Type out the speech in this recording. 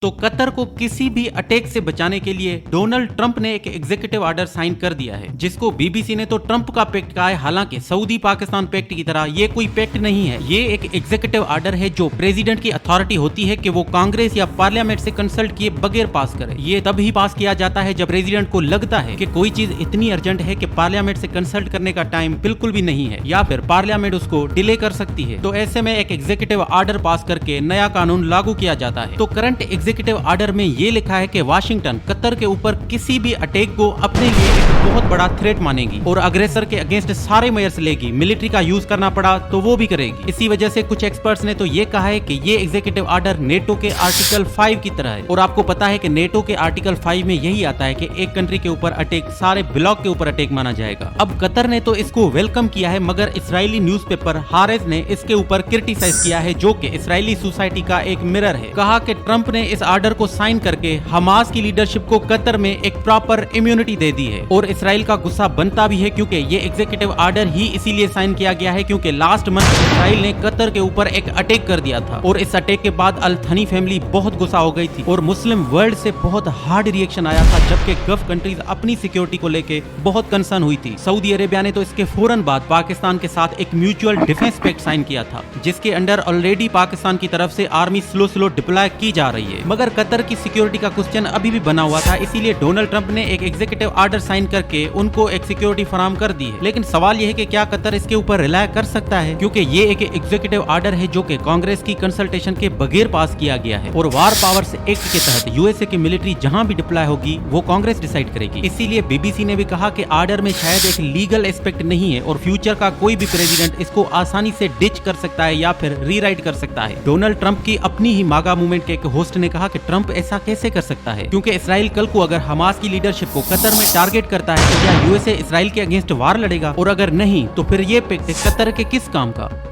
तो कतर को किसी भी अटैक से बचाने के लिए डोनाल्ड ट्रंप ने एक एग्जीक्यूटिव ऑर्डर साइन कर दिया है, जिसको बीबीसी ने तो ट्रंप का पैक्ट कहा है। हालांकि सऊदी पाकिस्तान पैक्ट की तरह ये कोई पैक्ट नहीं है। ये एक एग्जीक्यूटिव ऑर्डर है जो प्रेसिडेंट की अथॉरिटी होती है कि वो कांग्रेस या पार्लियामेंट से कंसल्ट किए बगैर पास करे। ये तब ही पास किया जाता है जब प्रेसिडेंट को लगता है कि कोई चीज इतनी अर्जेंट है कि पार्लियामेंट से कंसल्ट करने का टाइम बिल्कुल भी नहीं है, या फिर पार्लियामेंट उसको डिले कर सकती है। तो ऐसे में एक एग्जीक्यूटिव ऑर्डर पास करके नया कानून लागू किया जाता है। तो करंट एग्जीक्यूटिव ऑर्डर में ये लिखा है कि वाशिंगटन कतर के ऊपर किसी भी अटैक को अपने लिए एक बहुत बड़ा थ्रेट मानेगी और अग्रेसर के अगेंस्ट सारे मेजर्स लेगी। मिलिट्री का यूज करना पड़ा तो वो भी करेगी। इसी वजह से कुछ एक्सपर्ट्स ने तो ये कहा है कि ये एग्जीक्यूटिव ऑर्डर नेटो के आर्टिकल 5 की तरह है। और आपको पता है कि नेटो के आर्टिकल 5 में यही आता है कि एक कंट्री के ऊपर अटैक सारे ब्लॉक के ऊपर अटैक माना जाएगा। अब कतर ने तो इसको वेलकम किया है, मगर इजरायली न्यूज़पेपर हारेस ने इसके ऊपर क्रिटिसाइज किया है, जो कि इजरायली सोसाइटी का एक मिरर है। कहा कि ट्रंप ने इस ऑर्डर को साइन करके हमास की लीडरशिप को कतर में एक प्रॉपर इम्यूनिटी दे दी है। और इसराइल का गुस्सा बनता भी है, क्योंकि ये एग्जीक्यूटिव ऑर्डर ही इसीलिए साइन किया गया है क्योंकि लास्ट मंथ इसराइल ने कतर के ऊपर एक अटैक कर दिया था। और इस अटैक के बाद अल थनी फैमिली बहुत गुस्सा हो गई थी और मुस्लिम वर्ल्ड से बहुत हार्ड रिएक्शन आया था, जबकि गल्फ कंट्रीज अपनी सिक्योरिटी को लेके बहुत कंसर्न हुई थी। सऊदी अरेबिया ने तो इसके फौरन बाद पाकिस्तान के साथ एक म्यूचुअल डिफेंस पैक्ट साइन किया था, जिसके अंडर ऑलरेडी पाकिस्तान की तरफ से आर्मी स्लो डिप्लॉय की जा रही है। मगर कतर की सिक्योरिटी का क्वेश्चन अभी भी बना हुआ था, इसीलिए डोनाल्ड ट्रंप ने एक एग्जीक्यूटिव ऑर्डर साइन करके उनको एक सिक्योरिटी फराहम कर दी है। लेकिन सवाल यह है कि क्या कतर इसके ऊपर रिलाय कर सकता है, क्योंकि ये एक एग्जीक्यूटिव ऑर्डर है जो कि कांग्रेस की कंसल्टेशन के बगैर पास किया गया है। और वार पावर्स एक्ट के तहत यूएसए की मिलिट्री जहां भी डिप्लॉय होगी वो कांग्रेस डिसाइड करेगी। इसीलिए बीबीसी ने भी कहा कि ऑर्डर में शायद एक लीगल एस्पेक्ट नहीं है और फ्यूचर का कोई भी प्रेसिडेंट इसको आसानी से डिच कर सकता है या फिर रीराइट कर सकता है। डोनाल्ड ट्रंप की अपनी ही मागा मूवमेंट के एक होस्ट ने कहा कि ट्रंप ऐसा कैसे कर सकता है, क्योंकि इसराइल कल को अगर हमास की लीडरशिप को कतर में टारगेट करता है तो क्या यूएसए इसराइल के अगेंस्ट वार लड़ेगा, और अगर नहीं तो फिर ये पैक्ट कतर के किस काम का।